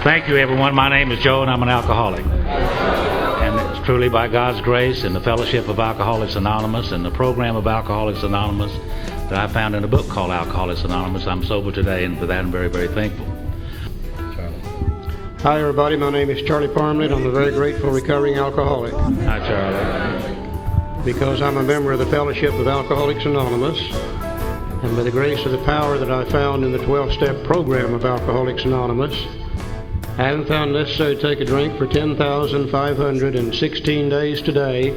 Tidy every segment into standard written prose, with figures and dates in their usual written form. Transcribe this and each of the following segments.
Thank you, everyone. My name is Joe, and I'm an alcoholic. And it's truly by God's grace and the fellowship of Alcoholics Anonymous and the program of Alcoholics Anonymous that I found in a book called Alcoholics Anonymous. I'm sober today, and for that I'm very, very thankful. Hi, everybody. My name is Charlie Parmley, and I'm a very grateful recovering alcoholic. Hi, Charlie. Because I'm a member of the fellowship of Alcoholics Anonymous, and by the grace of the power that I found in the 12-step program of Alcoholics Anonymous, I haven't found necessary to take a drink for 10,516 days today,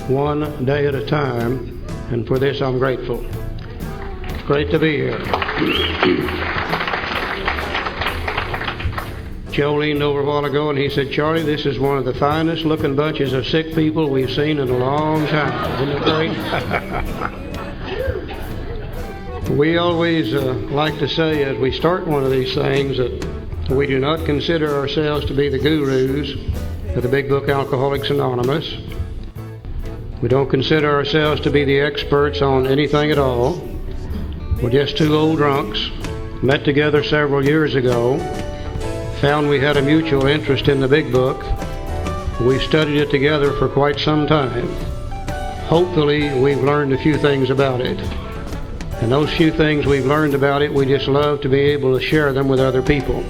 one day at a time, and for this I'm grateful. It's great to be here. Joe leaned over a while ago and he said, Charlie, this is one of the finest looking bunches of sick people we've seen in a long time. Isn't it great? We always like to say as we start one of these things that we do not consider ourselves to be the gurus of the big book Alcoholics Anonymous. We don't consider ourselves to be the experts on anything at all. We're just two old drunks, met together several years ago, found we had a mutual interest in the big book. We studied it together for quite some time. Hopefully we've learned a few things about it. And those few things we've learned about it, we just love to be able to share them with other people.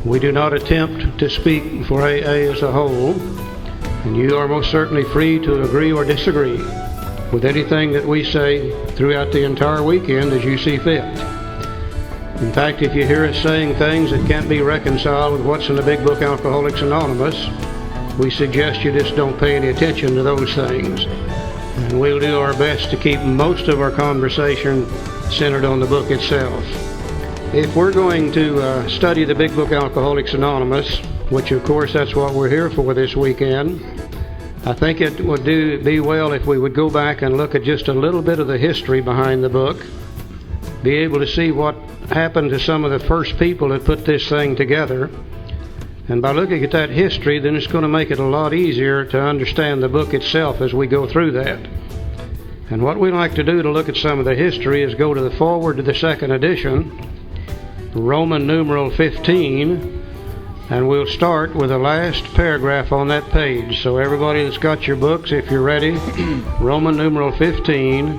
We do not attempt to speak for AA as a whole, and you are most certainly free to agree or disagree with anything that we say throughout the entire weekend as you see fit. In fact, if you hear us saying things that can't be reconciled with what's in the big book Alcoholics Anonymous, we suggest you just don't pay any attention to those things. And we'll do our best to keep most of our conversation centered on the book itself. If we're going to study the big book Alcoholics Anonymous, which of course that's what we're here for this weekend, I think it would be well if we would go back and look at just a little bit of the history behind the book, be able to see what happened to some of the first people that put this thing together. And by looking at that history, then it's going to make it a lot easier to understand the book itself as we go through that. And what we like to do to look at some of the history is go to the forward to the second edition, Roman numeral 15, and we'll start with the last paragraph on that page. So everybody that's got your books, if you're ready, Roman numeral 15,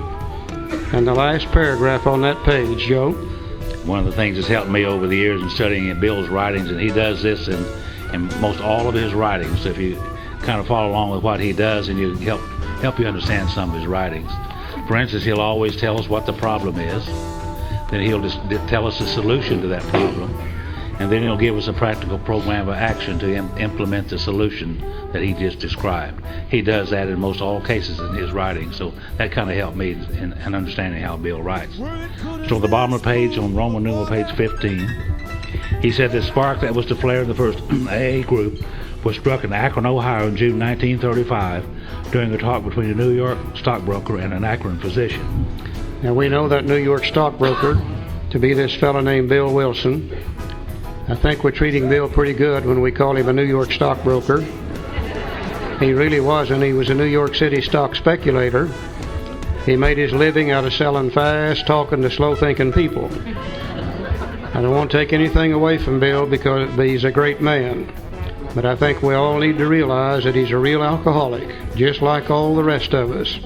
and the last paragraph on that page. Joe? One of the things that's helped me over the years in studying Bill's writings, and he does this in most all of his writings. So if you kind of follow along with what he does, and you help you understand some of his writings. For instance, he'll always tell us what the problem is. Then he'll just tell us the solution to that problem. And then he'll give us a practical program of action to implement the solution that he just described. He does that in most all cases in his writing, so that kind of helped me in understanding how Bill writes. So at the bottom of the page, on Roman numeral page 15, he said the spark that was to flare in the first AA group was struck in Akron, Ohio in June 1935 during a talk between a New York stockbroker and an Akron physician. Now we know that New York stockbroker to be this fellow named Bill Wilson. I think we're treating Bill pretty good when we call him a New York stockbroker. He really wasn't. He was a New York City stock speculator. He made his living out of selling fast, talking to slow-thinking people. I don't want to take anything away from Bill because he's a great man. But I think we all need to realize that he's a real alcoholic, just like all the rest of us.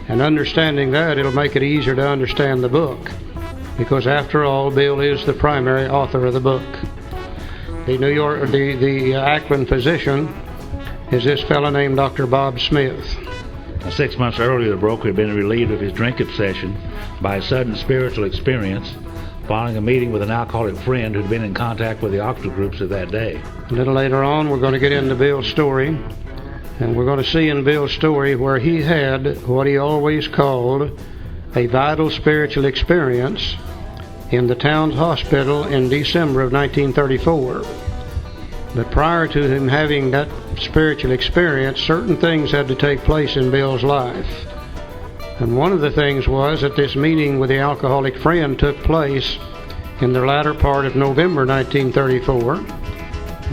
And understanding that, it'll make it easier to understand the book. Because after all, Bill is the primary author of the book. The Akron physician is this fellow named Dr. Bob Smith. 6 months earlier, the broker had been relieved of his drink obsession by a sudden spiritual experience following a meeting with an alcoholic friend who'd been in contact with the octave groups of that day. A little later on, we're going to get into Bill's story, and we're going to see in Bill's story where he had what he always called a vital spiritual experience in the town's hospital in December of 1934. But prior to him having that spiritual experience, certain things had to take place in Bill's life. And one of the things was that this meeting with the alcoholic friend took place in the latter part of November 1934.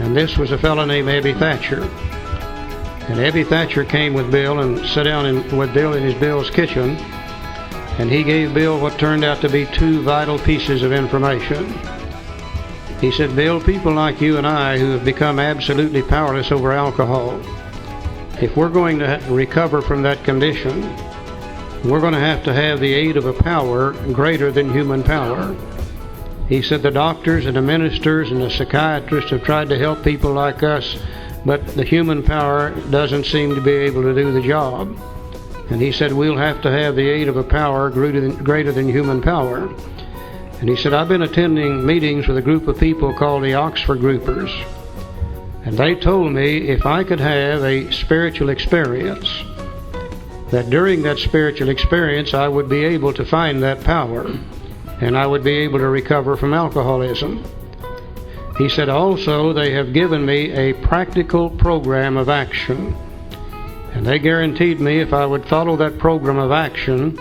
And this was a fellow named Ebby Thatcher. And Ebby Thatcher came with Bill and sat down with Bill in Bill's kitchen. And he gave Bill what turned out to be two vital pieces of information. He said, Bill, people like you and I who have become absolutely powerless over alcohol, if we're going to recover from that condition, we're going to have the aid of a power greater than human power. He said the doctors and the ministers and the psychiatrists have tried to help people like us, but the human power doesn't seem to be able to do the job. And he said we'll have the aid of a power greater than human power. And he said, I've been attending meetings with a group of people called the Oxford Groupers. And they told me if I could have a spiritual experience, that during that spiritual experience I would be able to find that power, and I would be able to recover from alcoholism. He said also they have given me a practical program of action, and they guaranteed me if I would follow that program of action,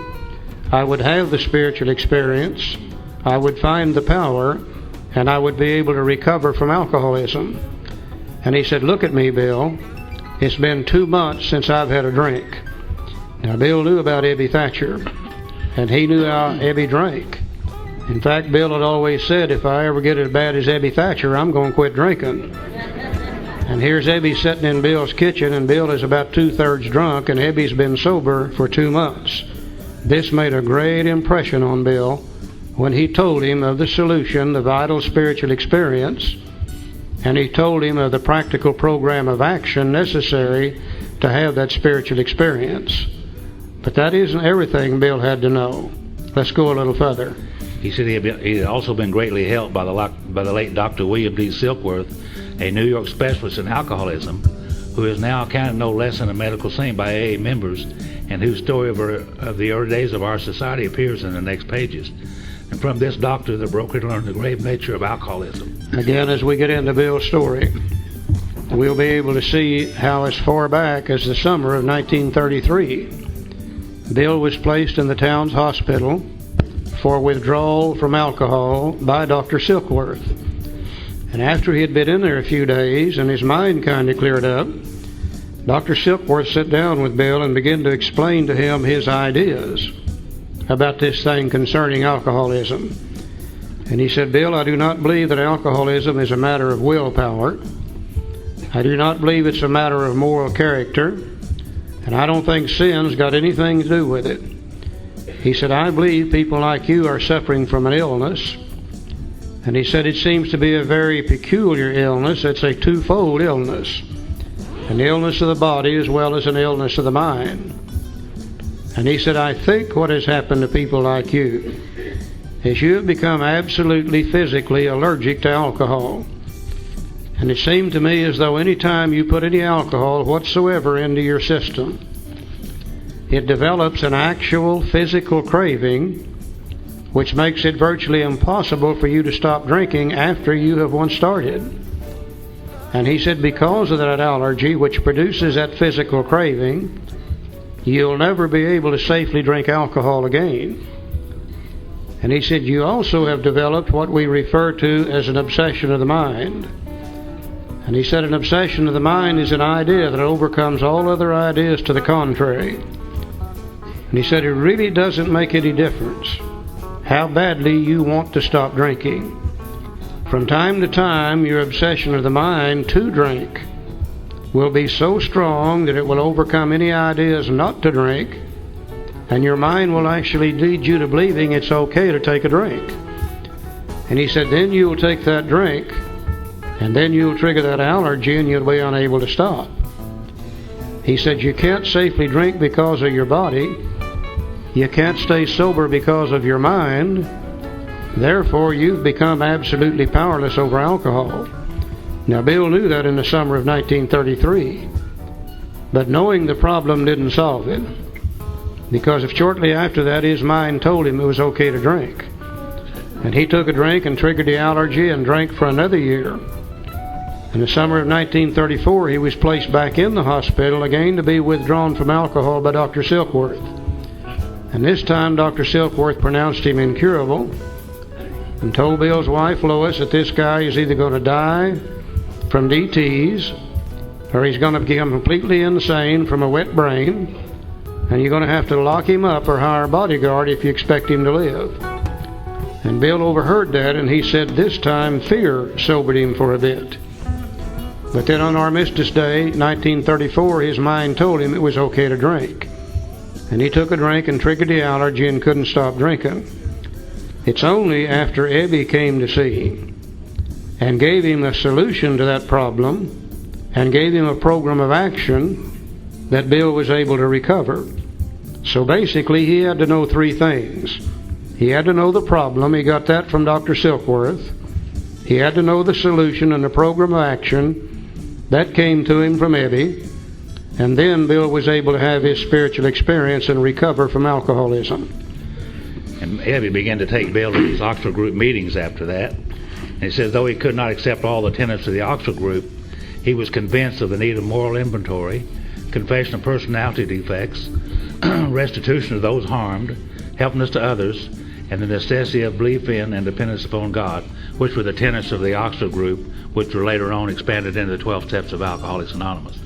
I would have the spiritual experience, I would find the power, and I would be able to recover from alcoholism. And he said, look at me, Bill. It's been 2 months since I've had a drink. Now, Bill knew about Ebby Thatcher, and he knew how Ebby drank. In fact, Bill had always said, if I ever get as bad as Ebby Thatcher, I'm going to quit drinking. And here's Ebby sitting in Bill's kitchen, and Bill is about 2/3 drunk, and Ebby's been sober for 2 months. This made a great impression on Bill when he told him of the solution, the vital spiritual experience, and he told him of the practical program of action necessary to have that spiritual experience. But that isn't everything Bill had to know. Let's go a little further. He said he had also been greatly helped by the late Dr. William D. Silkworth, a New York specialist in alcoholism, who is now counted no less in the medical scene by AA members, and whose story of the early days of our society appears in the next pages. And from this doctor, the broker learned the grave nature of alcoholism. Again, as we get into Bill's story, we'll be able to see how as far back as the summer of 1933, Bill was placed in the town's hospital for withdrawal from alcohol by Dr. Silkworth. And after he had been in there a few days and his mind kind of cleared up, Dr. Silkworth sat down with Bill and began to explain to him his ideas about this thing concerning alcoholism. And he said, Bill, I do not believe that alcoholism is a matter of willpower. I do not believe it's a matter of moral character. And I don't think sin's got anything to do with it. He said, I believe people like you are suffering from an illness. And he said, it seems to be a very peculiar illness. It's a twofold illness. An illness of the body as well as an illness of the mind. And he said, I think what has happened to people like you is you have become absolutely physically allergic to alcohol. And it seemed to me as though any time you put any alcohol whatsoever into your system, it develops an actual physical craving, which makes it virtually impossible for you to stop drinking after you have once started. And he said, because of that allergy, which produces that physical craving, you'll never be able to safely drink alcohol again. And he said, you also have developed what we refer to as an obsession of the mind. And he said, an obsession of the mind is an idea that overcomes all other ideas to the contrary. And he said, it really doesn't make any difference how badly you want to stop drinking. From time to time, your obsession of the mind to drink will be so strong that it will overcome any ideas not to drink, and your mind will actually lead you to believing it's okay to take a drink. And he said, then you'll take that drink, and then you'll trigger that allergy and you'll be unable to stop. He said, you can't safely drink because of your body. You can't stay sober because of your mind. Therefore, you've become absolutely powerless over alcohol. Now, Bill knew that in the summer of 1933, but knowing the problem didn't solve it, because if shortly after that his mind told him it was okay to drink, and he took a drink and triggered the allergy and drank for another year. In the summer of 1934, he was placed back in the hospital again to be withdrawn from alcohol by Dr. Silkworth. And this time Dr. Silkworth pronounced him incurable and told Bill's wife Lois that this guy is either going to die from DTs, or he's going to become completely insane from a wet brain, and you're going to have to lock him up or hire a bodyguard if you expect him to live. And Bill overheard that, and he said this time fear sobered him for a bit. But then on Armistice Day, 1934, his mind told him it was okay to drink. And he took a drink and triggered the allergy and couldn't stop drinking. It's only after Ebby came to see him and gave him a solution to that problem and gave him a program of action that Bill was able to recover. So basically, he had to know three things. He had to know the problem. He got that from Dr. Silkworth. He had to know the solution and the program of action. That came to him from Ebby. And then Bill was able to have his spiritual experience and recover from alcoholism. And Ebby began to take Bill to these Oxford group meetings after that. And he says, though he could not accept all the tenets of the Oxford group, he was convinced of the need of moral inventory, confession of personality defects, restitution of those harmed, helpfulness to others, and the necessity of belief in and dependence upon God, which were the tenets of the Oxford group, which were later on expanded into the 12 steps of Alcoholics Anonymous.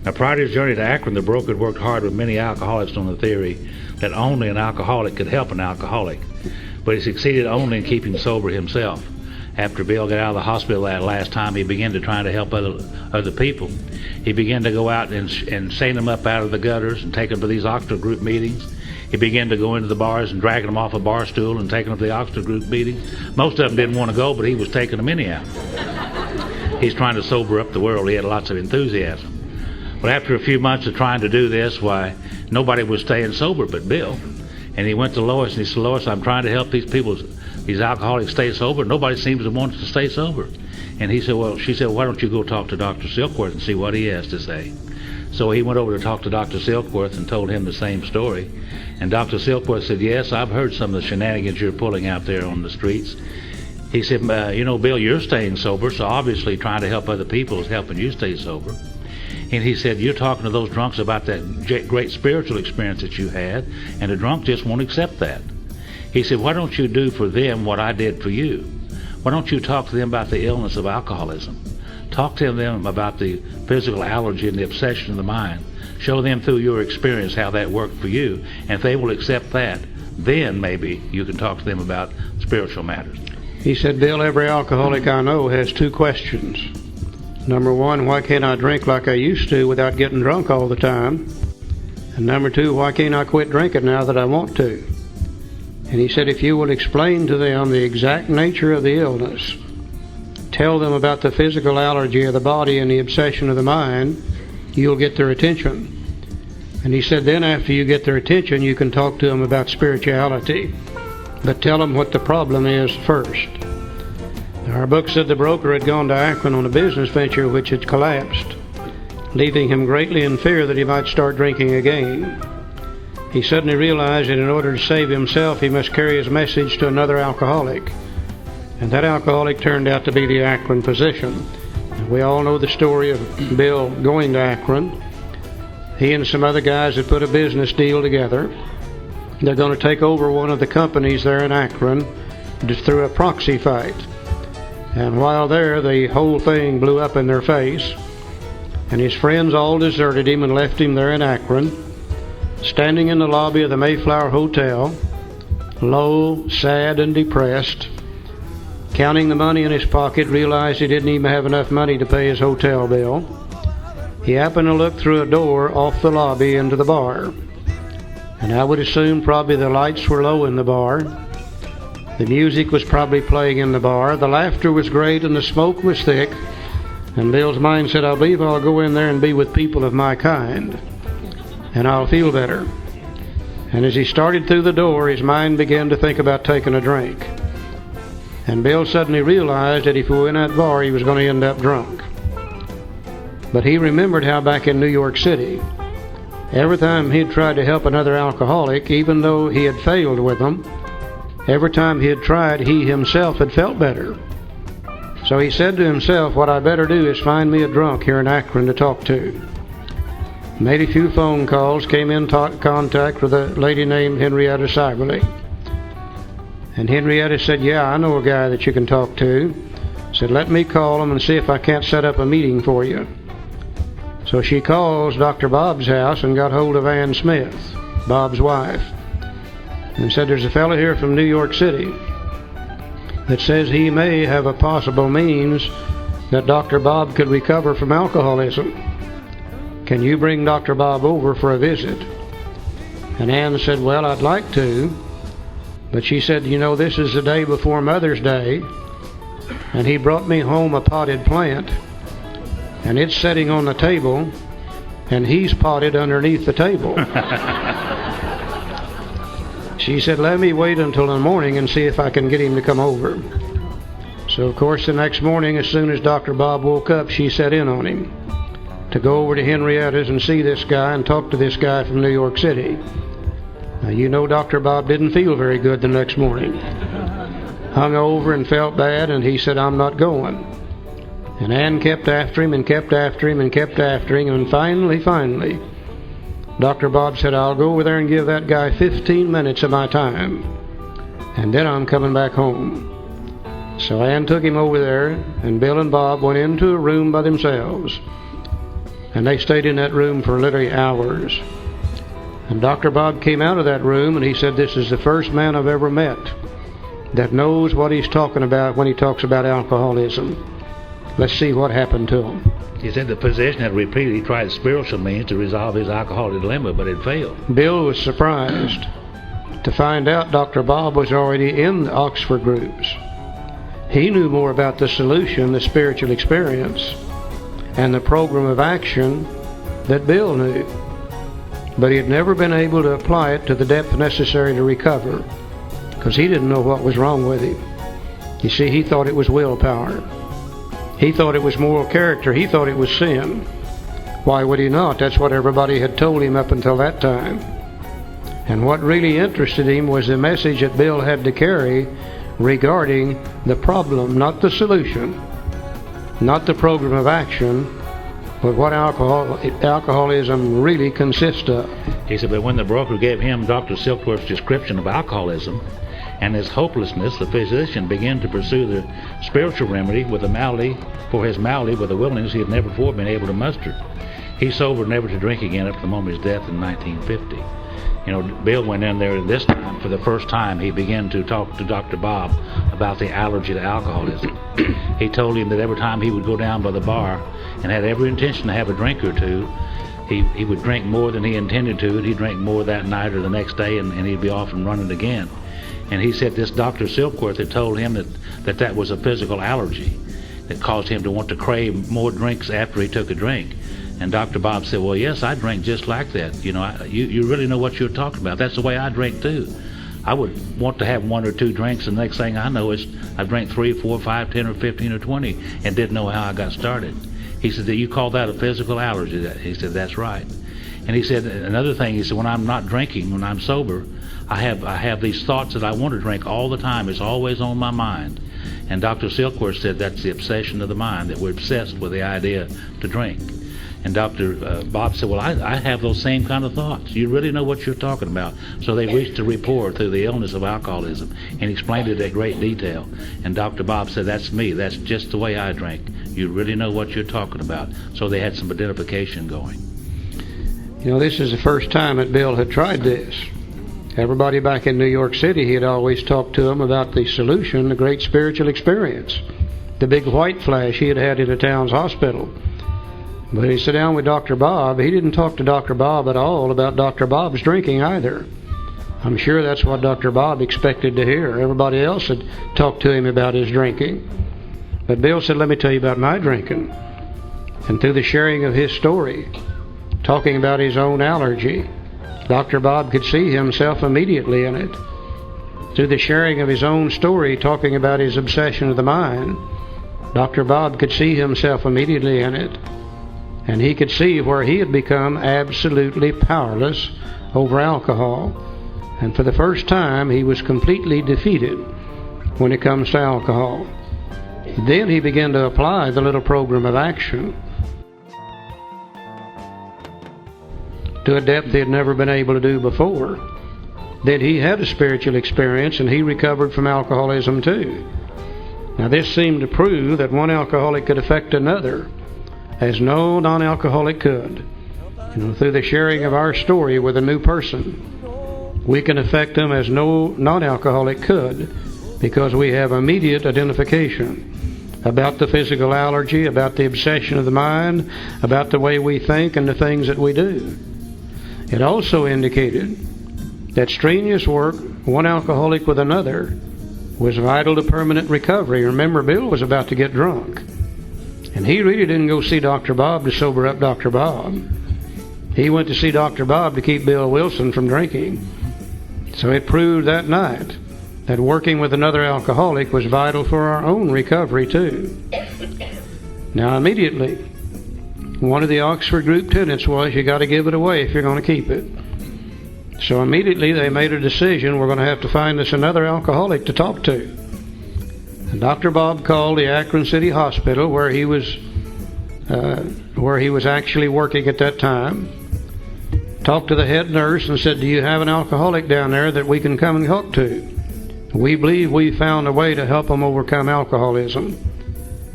Now, prior to his journey to Akron, the broker had worked hard with many alcoholics on the theory that only an alcoholic could help an alcoholic, but he succeeded only in keeping sober himself. After Bill got out of the hospital that last time, he began to try to help other people. He began to go out and seine them up out of the gutters and take them to these Oxford group meetings. He began to go into the bars and dragging them off a bar stool and taking them to the Oxford group meetings. Most of them didn't want to go, but he was taking them anyhow. He's trying to sober up the world. He had lots of enthusiasm. But after a few months of trying to do this, why, nobody was staying sober but Bill. And he went to Lois and he said, Lois, I'm trying to help these people, these alcoholics, stay sober. Nobody seems to want to stay sober. And she said, why don't you go talk to Dr. Silkworth and see what he has to say? So he went over to talk to Dr. Silkworth and told him the same story. And Dr. Silkworth said, yes, I've heard some of the shenanigans you're pulling out there on the streets. He said, Bill, you're staying sober, so obviously trying to help other people is helping you stay sober. And he said, you're talking to those drunks about that great spiritual experience that you had, and the drunk just won't accept that. He said, why don't you do for them what I did for you? Why don't you talk to them about the illness of alcoholism? Talk to them about the physical allergy and the obsession of the mind. Show them through your experience how that worked for you. And if they will accept that, then maybe you can talk to them about spiritual matters. He said, Bill, every alcoholic I know has two questions. Number one, why can't I drink like I used to without getting drunk all the time? And number two, why can't I quit drinking now that I want to? And he said, if you will explain to them the exact nature of the illness, tell them about the physical allergy of the body and the obsession of the mind, you'll get their attention. And he said, then after you get their attention, you can talk to them about spirituality. But tell them what the problem is first. Our book said the broker had gone to Akron on a business venture which had collapsed, leaving him greatly in fear that he might start drinking again. He suddenly realized that in order to save himself, he must carry his message to another alcoholic. And that alcoholic turned out to be the Akron physician. We all know the story of Bill going to Akron. He and some other guys had put a business deal together. They're going to take over one of the companies there in Akron just through a proxy fight. And while there, the whole thing blew up in their face. And his friends all deserted him and left him there in Akron, standing in the lobby of the Mayflower Hotel, low, sad, and depressed, counting the money in his pocket, realized he didn't even have enough money to pay his hotel bill. He happened to look through a door off the lobby into the bar. And I would assume probably the lights were low in the bar. The music was probably playing in the bar. The laughter was great and the smoke was thick. And Bill's mind said, I believe I'll go in there and be with people of my kind, and I'll feel better. And as he started through the door, his mind began to think about taking a drink. And Bill suddenly realized that if he went in that bar, he was going to end up drunk. But he remembered how back in New York City, every time he'd tried to help another alcoholic, even though he had failed with them, every time he had tried, he himself had felt better. So he said to himself, what I better do is find me a drunk here in Akron to talk to. Made a few phone calls, came in contact with a lady named Henrietta Seiberly. And Henrietta said, yeah, I know a guy that you can talk to. Said, let me call him and see if I can't set up a meeting for you. So she calls Dr. Bob's house and got hold of Ann Smith, Bob's wife, and said, there's a fellow here from New York City. that says he may have a possible means that Dr. Bob could recover from alcoholism. Can you bring Dr. Bob over for a visit? And Ann said, well, I'd like to. But she said, you know, this is the day before Mother's Day, and he brought me home a potted plant, and it's sitting on the table, and he's potted underneath the table. She said, let me wait until the morning and see if I can get him to come over. So, of course, the next morning, as soon as Dr. Bob woke up, she set in on him to go over to Henrietta's and see this guy and talk to this guy from New York City. Now, you know Dr. Bob didn't feel very good the next morning. Hung over and felt bad, and he said, I'm not going. And Ann kept after him and kept after him and kept after him, and finally, Dr. Bob said, I'll go over there and give that guy 15 minutes of my time, and then I'm coming back home. So Ann took him over there, and Bill and Bob went into a room by themselves, and they stayed in that room for literally hours. And Dr. Bob came out of that room, and he said, this is the first man I've ever met that knows what he's talking about when he talks about alcoholism. Let's see what happened to him. He said the physician had repeatedly tried spiritual means to resolve his alcoholic dilemma, but it failed. Bill was surprised to find out Dr. Bob was already in the Oxford groups. He knew more about the solution, the spiritual experience, and the program of action that Bill knew. But he had never been able to apply it to the depth necessary to recover, because he didn't know what was wrong with him. You see, he thought it was willpower. He thought it was moral character. He thought it was sin. Why would he not? That's what everybody had told him up until that time. And what really interested him was the message that Bill had to carry regarding the problem, not the solution, not the program of action, but what alcoholism really consists of. He said, but when the broker gave him Dr. Silkworth's description of alcoholism and his hopelessness, the physician began to pursue the spiritual remedy with a malady for his malady with a willingness he had never before been able to muster. He sobered never to drink again up to the moment of his death in 1950. You know, Bill went in there this time, for the first time, he began to talk to Dr. Bob about the allergy to alcoholism. He told him that every time he would go down by the bar and had every intention to have a drink or two, he would drink more than he intended to, and he'd drink more that night or the next day, and he'd be off and running again. And he said this Dr. Silkworth had told him that was a physical allergy that caused him to want to crave more drinks after he took a drink. And Dr. Bob said, well, yes, I drink just like that. You know, you really know what you're talking about. That's the way I drink too. I would want to have one or two drinks, and the next thing I know is I drank 3, 4, 5, 10, or 15, or 20 and didn't know how I got started. He said, you call that a physical allergy? He said, that's right. And he said another thing, he said, when I'm not drinking, when I'm sober, I have these thoughts that I want to drink all the time. It's always on my mind. And Dr. Silkworth said that's the obsession of the mind, that we're obsessed with the idea to drink. And Dr. Bob said, well, I have those same kind of thoughts. You really know what you're talking about. So they reached a rapport through the illness of alcoholism and explained it in great detail. And Dr. Bob said, that's me. That's just the way I drink. You really know what you're talking about. So they had some identification going. You know, this is the first time that Bill had tried this. Everybody back in New York City, he had always talked to him about the solution, the great spiritual experience, the big white flash he had had in the town's hospital. But he sat down with Dr. Bob. He didn't talk to Dr. Bob at all about Dr. Bob's drinking either. I'm sure that's what Dr. Bob expected to hear. Everybody else had talked to him about his drinking. But Bill said, let me tell you about my drinking. And through the sharing of his story, talking about his own allergy, Dr. Bob could see himself immediately in it. Through the sharing of his own story, talking about his obsession of the mind, Dr. Bob could see himself immediately in it. And he could see where he had become absolutely powerless over alcohol. And for the first time, he was completely defeated when it comes to alcohol. Then he began to apply the little program of action to a depth he had never been able to do before. Then he had a spiritual experience, and he recovered from alcoholism too. Now this seemed to prove that one alcoholic could affect another as no non-alcoholic could. You know, through the sharing of our story with a new person, we can affect them as no non-alcoholic could, because we have immediate identification about the physical allergy, about the obsession of the mind, about the way we think and the things that we do. It also indicated that strenuous work, one alcoholic with another, was vital to permanent recovery. Remember, Bill was about to get drunk, and he really didn't go see Dr. Bob to sober up Dr. Bob. He went to see Dr. Bob to keep Bill Wilson from drinking. So it proved that night that working with another alcoholic was vital for our own recovery too. Now immediately, one of the Oxford group tenets was you got to give it away if you're going to keep it. So immediately they made a decision, we're going to have to find us another alcoholic to talk to. And Dr. Bob called the Akron City Hospital where he was actually working at that time, talked to the head nurse and said, do you have an alcoholic down there that we can come and talk to? We believe we found a way to help them overcome alcoholism.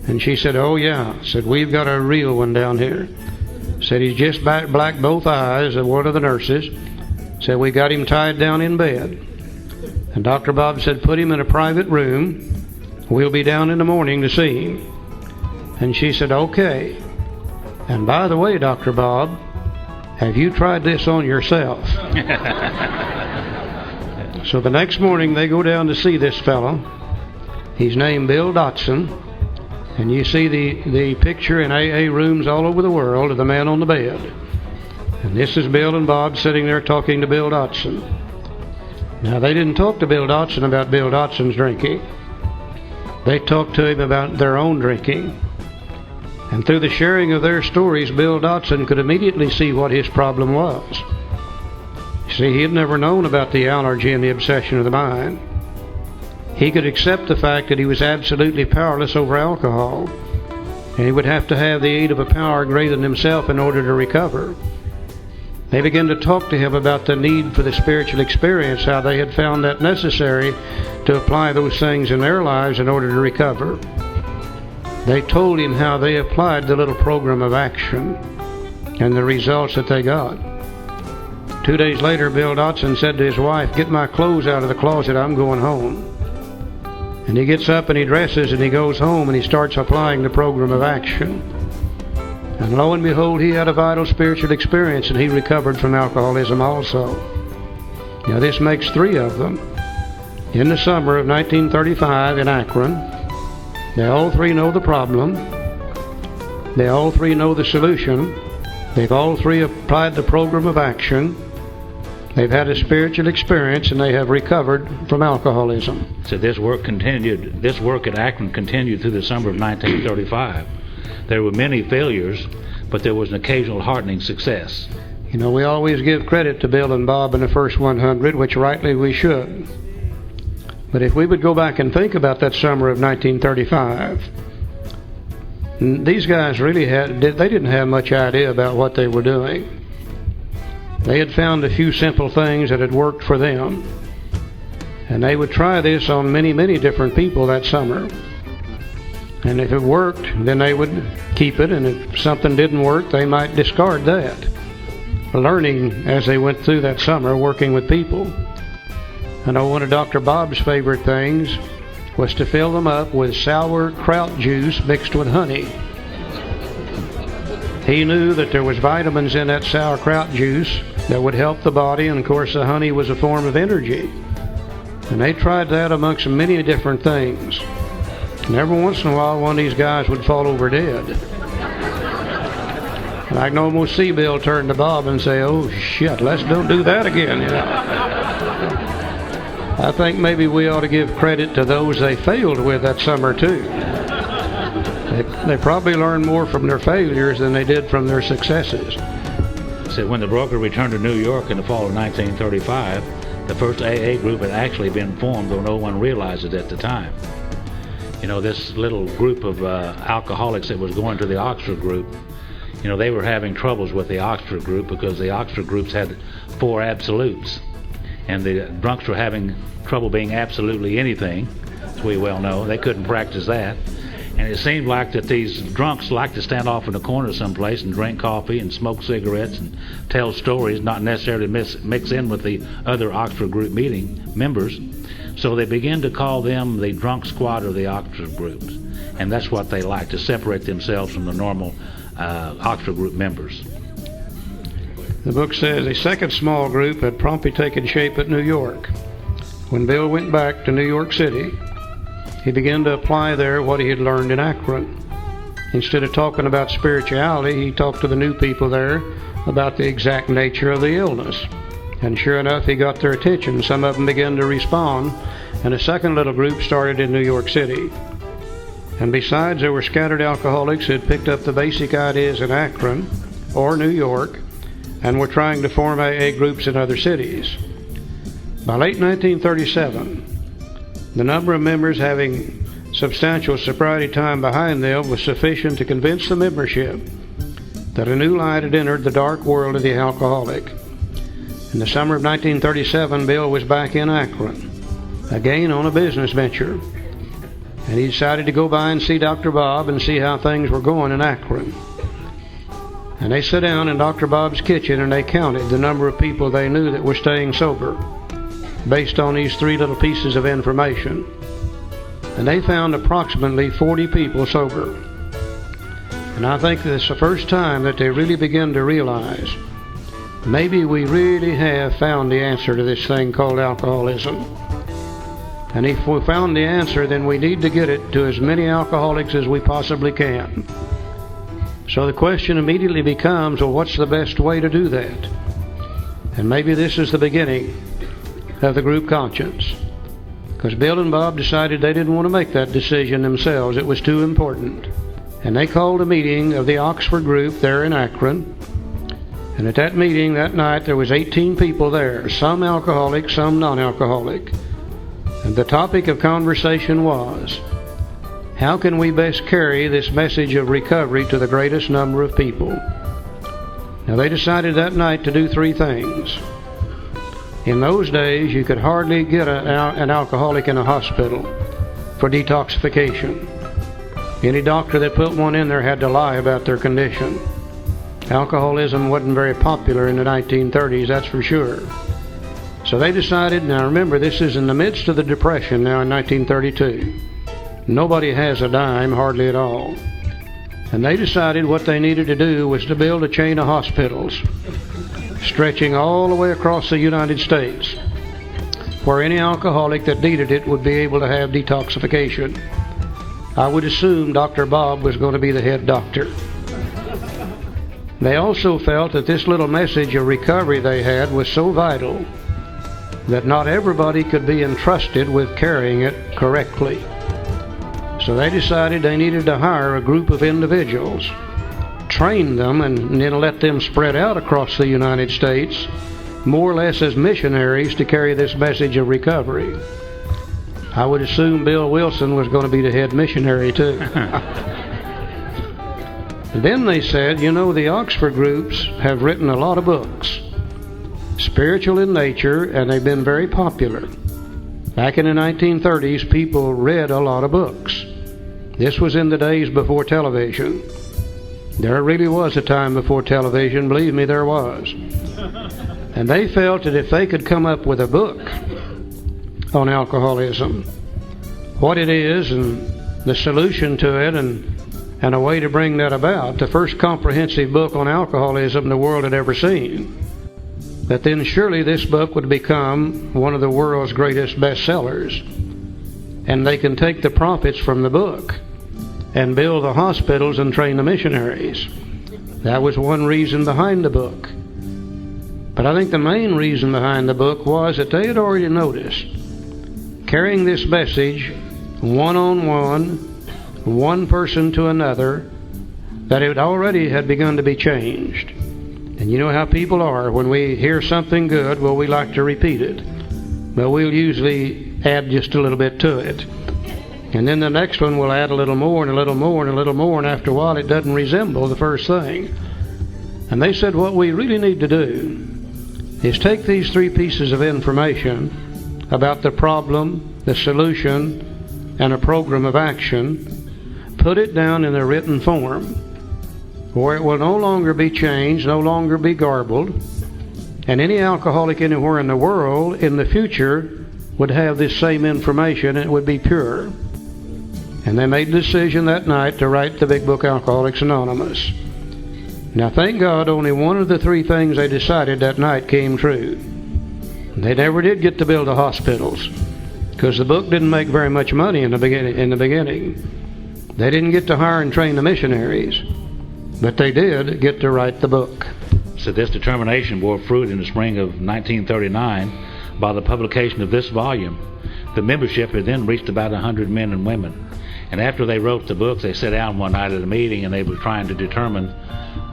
And she said, oh yeah. Said, we've got a real one down here. Said, he's just black both eyes, of one of the nurses. Said, we got him tied down in bed. And Dr. Bob said, put him in a private room. We'll be down in the morning to see him. And she said, okay. And by the way, Dr. Bob, have you tried this on yourself? So the next morning they go down to see this fellow. He's named Bill Dotson. And you see the picture in AA rooms all over the world of the man on the bed. And this is Bill and Bob sitting there talking to Bill Dotson. Now they didn't talk to Bill Dotson about Bill Dotson's drinking. They talked to him about their own drinking. And through the sharing of their stories, Bill Dotson could immediately see what his problem was. You see, he had never known about the allergy and the obsession of the mind. He could accept the fact that he was absolutely powerless over alcohol, and he would have to have the aid of a power greater than himself in order to recover. They began to talk to him about the need for the spiritual experience, how they had found that necessary to apply those things in their lives in order to recover. They told him how they applied the little program of action and the results that they got. 2 days later, Bill Dotson said to his wife, get my clothes out of the closet, I'm going home. And he gets up and he dresses and he goes home and he starts applying the program of action. And lo and behold, he had a vital spiritual experience and he recovered from alcoholism also. Now this makes 3 of them. In the summer of 1935 in Akron, they all 3 know the problem. They all 3 know the solution. They've all 3 applied the program of action. They've had a spiritual experience and they have recovered from alcoholism. So this work at Akron continued through the summer of 1935. There were many failures, but there was an occasional heartening success. You know, we always give credit to Bill and Bob in the first 100, which rightly we should. But if we would go back and think about that summer of 1935, these guys really they didn't have much idea about what they were doing. They had found a few simple things that had worked for them. And they would try this on many, many different people that summer. And if it worked, then they would keep it. And if something didn't work, they might discard that. Learning as they went through that summer, working with people. I know one of Dr. Bob's favorite things was to fill them up with sauerkraut juice mixed with honey. He knew that there was vitamins in that sauerkraut juice that would help the body, and of course the honey was a form of energy. And they tried that amongst many different things. And every once in a while one of these guys would fall over dead. And I can almost see Bill turn to Bob and say, oh shit, let's don't do that again, you know. I think maybe we ought to give credit to those they failed with that summer too. They probably learned more from their failures than they did from their successes. So when the broker returned to New York in the fall of 1935, the first AA group had actually been formed, though no one realized it at the time. You know, this little group of alcoholics that was going to the Oxford group, you know, they were having troubles with the Oxford group because the Oxford groups had 4 absolutes. And the drunks were having trouble being absolutely anything, as we well know. They couldn't practice that. And it seemed like that these drunks liked to stand off in a corner someplace and drink coffee and smoke cigarettes and tell stories, not necessarily mix in with the other Oxford group meeting members. So they began to call them the drunk squad or the Oxford groups, and that's what they like, to separate themselves from the normal Oxford group members. The book says a second small group had promptly taken shape at New York. When Bill went back to New York City, he began to apply there what he had learned in Akron. Instead of talking about spirituality, he talked to the new people there about the exact nature of the illness. And sure enough, he got their attention. Some of them began to respond, and a second little group started in New York City. And besides, there were scattered alcoholics who had picked up the basic ideas in Akron or New York and were trying to form AA groups in other cities. By late 1937, the number of members having substantial sobriety time behind them was sufficient to convince the membership that a new light had entered the dark world of the alcoholic. In the summer of 1937, Bill was back in Akron, again on a business venture, and he decided to go by and see Dr. Bob and see how things were going in Akron. And they sat down in Dr. Bob's kitchen and they counted the number of people they knew that were staying sober based on these three little pieces of information. And they found approximately 40 people sober. And I think this is the first time that they really began to realize maybe we really have found the answer to this thing called alcoholism. And if we found the answer, then we need to get it to as many alcoholics as we possibly can. So the question immediately becomes, well, what's the best way to do that? And maybe this is the beginning of the group conscience. Because Bill and Bob decided they didn't want to make that decision themselves. It was too important. And they called a meeting of the Oxford group there in Akron. And at that meeting that night, there was 18 people there, some alcoholic, some non-alcoholic. And the topic of conversation was, how can we best carry this message of recovery to the greatest number of people? Now, they decided that night to do three things. In those days, you could hardly get an alcoholic in a hospital for detoxification. Any doctor that put one in there had to lie about their condition. Alcoholism wasn't very popular in the 1930s, that's for sure. So they decided, now remember, this is in the midst of the Depression now in 1932. Nobody has a dime, hardly at all. And they decided what they needed to do was to build a chain of hospitals stretching all the way across the United States, where any alcoholic that needed it would be able to have detoxification. I would assume Dr. Bob was going to be the head doctor. They also felt that this little message of recovery they had was so vital that not everybody could be entrusted with carrying it correctly. So they decided they needed to hire a group of individuals, train them, and then let them spread out across the United States, more or less as missionaries, to carry this message of recovery. I would assume Bill Wilson was going to be the head missionary too. Then they said, you know, the Oxford groups have written a lot of books, spiritual in nature, and they've been very popular. Back in the 1930s, people read a lot of books. This was in the days before television. There really was a time before television, believe me, there was. And they felt that if they could come up with a book on alcoholism, what it is and the solution to it, and a way to bring that about, the first comprehensive book on alcoholism the world had ever seen, that then surely this book would become one of the world's greatest bestsellers. And they can take the profits from the book and build the hospitals and train the missionaries. That was one reason behind the book. But I think the main reason behind the book was that they had already noticed, carrying this message one-on-one, one person to another, that it already had begun to be changed. And you know how people are. When we hear something good, well, we like to repeat it. But we'll usually add just a little bit to it. And then the next one will add a little more and a little more and a little more, and after a while it doesn't resemble the first thing. And they said what we really need to do is take these three pieces of information about the problem, the solution, and a program of action, put it down in a written form, where it will no longer be changed, no longer be garbled, and any alcoholic anywhere in the world in the future would have this same information and it would be pure. And they made the decision that night to write the big book Alcoholics Anonymous. Now thank God only one of the three things they decided that night came true. They never did get to build the hospitals, because the book didn't make very much money in the beginning. They didn't get to hire and train the missionaries, but they did get to write the book. So this determination bore fruit in the spring of 1939 by the publication of this volume. The membership had then reached about 100 men and women. And after they wrote the book, they sat down one night at a meeting and they were trying to determine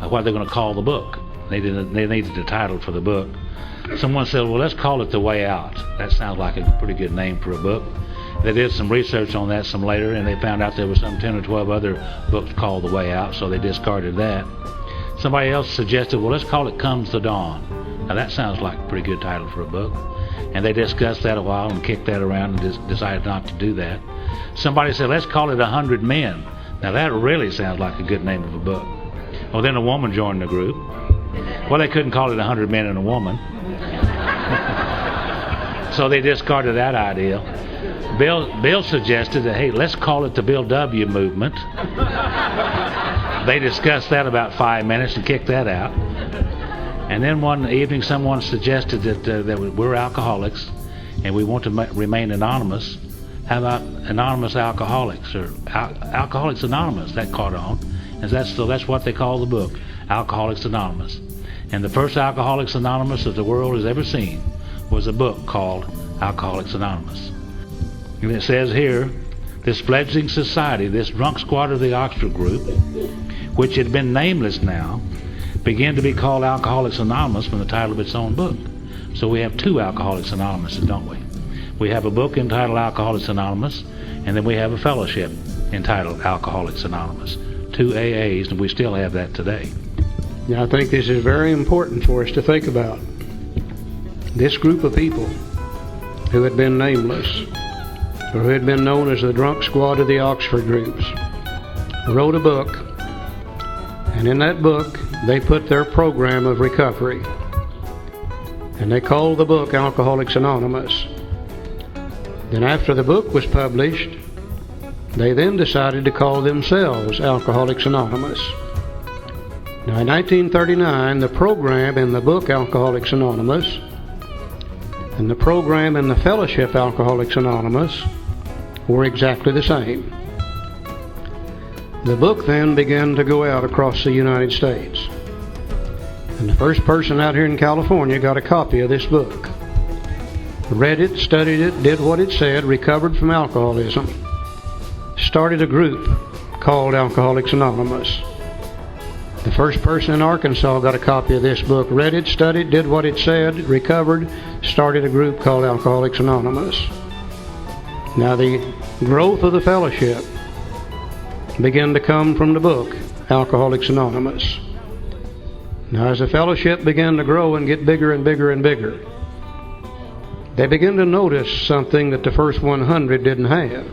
what they're going to call the book. They needed a title for the book. Someone said, well, let's call it The Way Out. That sounds like a pretty good name for a book. They did some research on that some later, and they found out there were some 10 or 12 other books called The Way Out, so they discarded that. Somebody else suggested, well, let's call it Comes the Dawn. Now that sounds like a pretty good title for a book. And they discussed that a while and kicked that around and decided not to do that. Somebody said, let's call it 100 Men. Now that really sounds like a good name of a book. Well, then a woman joined the group. Well, they couldn't call it 100 Men and a Woman. So they discarded that idea. Bill suggested that, hey, let's call it the Bill W. Movement. They discussed that about 5 minutes and kicked that out. And then one evening someone suggested that we're alcoholics and we want to remain anonymous. How about Anonymous Alcoholics, or Alcoholics Anonymous? That caught on. And that's what they call the book, Alcoholics Anonymous. And the first Alcoholics Anonymous that the world has ever seen was a book called Alcoholics Anonymous. And it says here, this fledgling society, this drunk squad of the Oxford group, which had been nameless now, began to be called Alcoholics Anonymous from the title of its own book. So we have two Alcoholics Anonymous, don't we? We have a book entitled Alcoholics Anonymous, and then we have a fellowship entitled Alcoholics Anonymous. Two AAs, and we still have that today. Yeah, I think this is very important for us to think about. This group of people who had been nameless, or who had been known as the drunk squad of the Oxford groups, wrote a book, and in that book they put their program of recovery, and they called the book Alcoholics Anonymous. Then after the book was published, they then decided to call themselves Alcoholics Anonymous. Now in 1939, the program in the book Alcoholics Anonymous and the program in the fellowship Alcoholics Anonymous were exactly the same. The book then began to go out across the United States. And the first person out here in California got a copy of this book. Read it, studied it, did what it said, recovered from alcoholism. Started a group called Alcoholics Anonymous. The first person in Arkansas got a copy of this book, read it, studied, did what it said, recovered, started a group called Alcoholics Anonymous. Now the growth of the fellowship began to come from the book Alcoholics Anonymous. Now as the fellowship began to grow and get bigger and bigger and bigger, they began to notice something that the first 100 didn't have.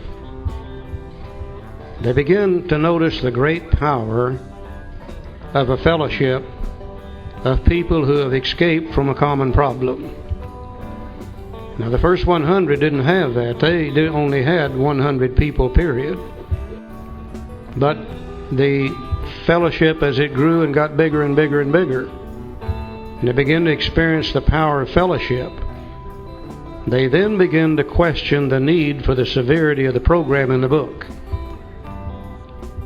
They began to notice the great power of a fellowship of people who have escaped from a common problem. Now the first 100 didn't have that. They only had 100 people, period. But the fellowship, as it grew and got bigger and bigger and bigger, and they began to experience the power of fellowship, they then began to question the need for the severity of the program in the book.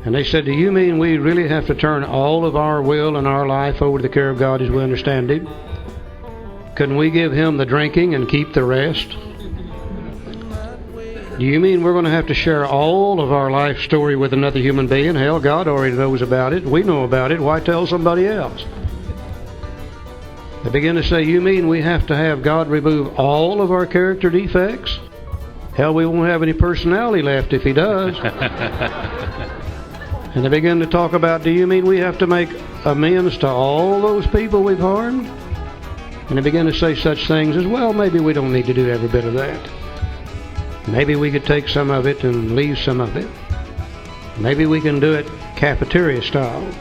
And they said, do you mean we really have to turn all of our will and our life over to the care of God as we understand Him? Couldn't we give Him the drinking and keep the rest? Do you mean we're going to have to share all of our life story with another human being? Hell, God already knows about it. We know about it. Why tell somebody else? They begin to say, you mean we have to have God remove all of our character defects? Hell, we won't have any personality left if He does. And they begin to talk about, do you mean we have to make amends to all those people we've harmed? And they begin to say such things as, well, maybe we don't need to do every bit of that. Maybe we could take some of it and leave some of it. Maybe we can do it cafeteria style.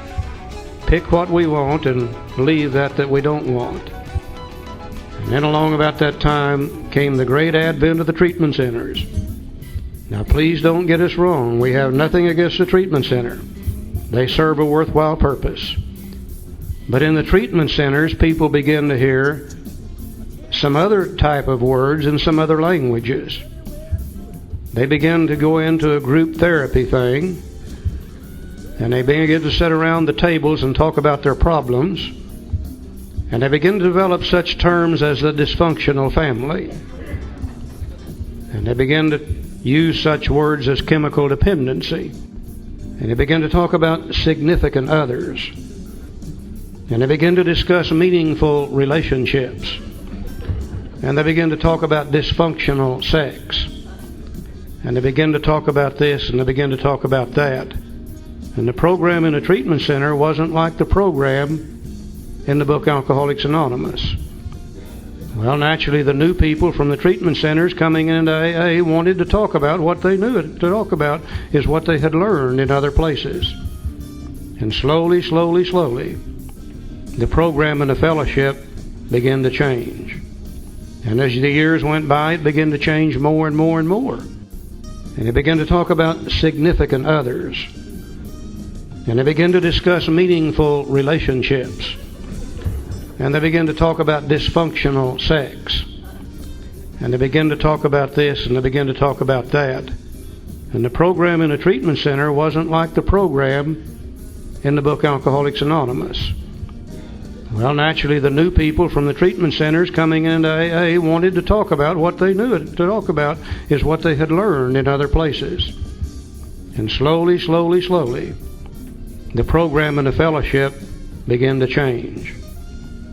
Pick what we want and leave that we don't want. And then along about that time came the great advent of the treatment centers. Now please don't get us wrong. We have nothing against the treatment center. They serve a worthwhile purpose. But in the treatment centers, people begin to hear some other type of words and some other languages. They begin to go into a group therapy thing, and they begin to sit around the tables and talk about their problems, and they begin to develop such terms as the dysfunctional family, and they begin to use such words as chemical dependency, and they begin to talk about significant others, and they begin to discuss meaningful relationships, and they begin to talk about dysfunctional sex, and they begin to talk about this and they begin to talk about that. And the program in the treatment center wasn't like the program in the book Alcoholics Anonymous. Well, naturally, the new people from the treatment centers coming into AA wanted to talk about what they knew to talk about is what they had learned in other places. And slowly, the program and the fellowship began to change. And as the years went by, it began to change more and more and more. And they began to talk about significant others. And they began to discuss meaningful relationships. And they began to talk about dysfunctional sex. And they began to talk about this and they began to talk about that. And the program in the treatment center wasn't like the program in the book Alcoholics Anonymous. Well, naturally, the new people from the treatment centers coming into AA wanted to talk about what they knew to talk about is what they had learned in other places. And slowly, the program and the fellowship began to change.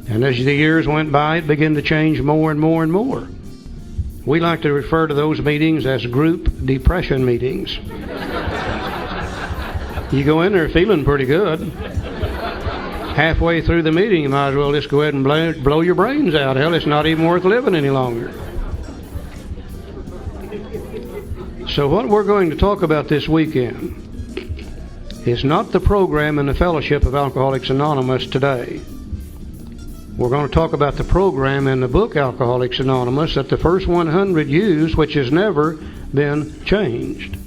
And as the years went by, it began to change more and more and more. We like to refer to those meetings as group depression meetings. You go in there feeling pretty good. Halfway through the meeting, you might as well just go ahead and blow your brains out. Hell, it's not even worth living any longer. So what we're going to talk about this weekend is not the program and the fellowship of Alcoholics Anonymous today. We're going to talk about the program in the book Alcoholics Anonymous that the first 100 used, which has never been changed.